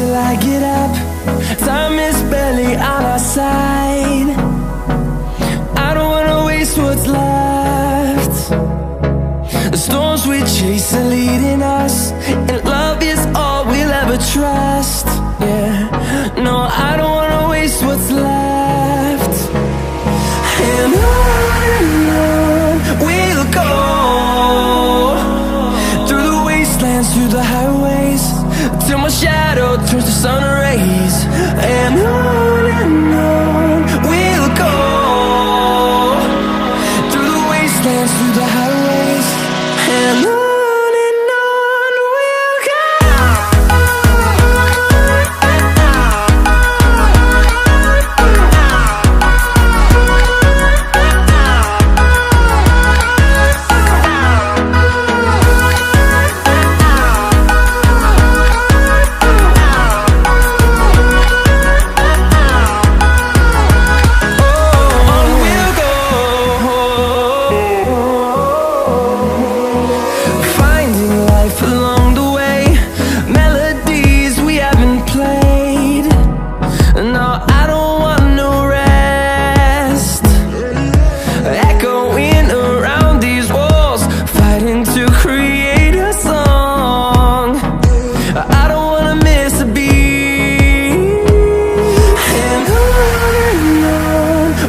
till I get up. Time is barely on our side. I don't wanna waste what's left. The storms we chase are leading us, and love is all we'll ever trust. Yeah, no, I don't wanna waste what's left. And on we'll go, through the wastelands, through the highways, till my shadow turns to sun rays. And on we'll go, through the wastelands, through the highways, and on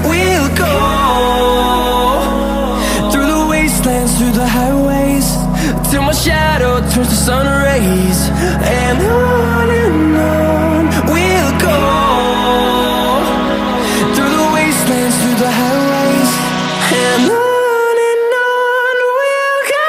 we'll go. Through the highways, till my shadow turns to sun rays. And on we'll go, through the wastelands, through the highways, and on we'll go.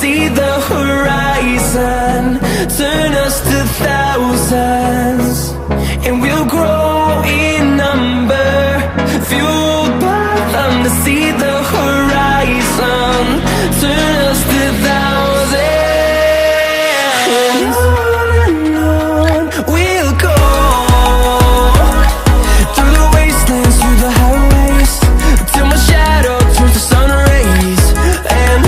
See the horizon turn us to thousands, and we'll grow in number, fueled by them. To see the horizon turn us to thousands, and on we'll go, through the wastelands, through the highways, till my shadow turns to sun rays. And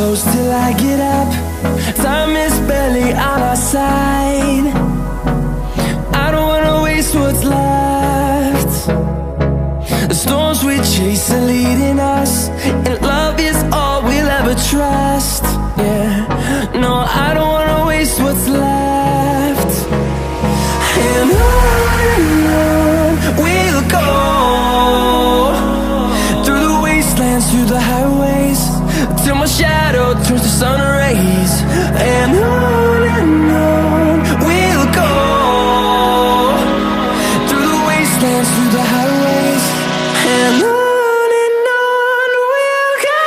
close till I get up. Time is barely on our side. I don't wanna waste what's left. The storms we chase are leading us, and love is all we'll ever trust. Yeah, no, I don't wanna waste what's left. And on we'll go, through the wastelands, through the highways, till my shadow turns to sun rays. And on we'll go, through the wastelands, through the highways, and on we'll go.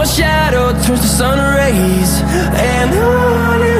shadow turns to sun rays, and on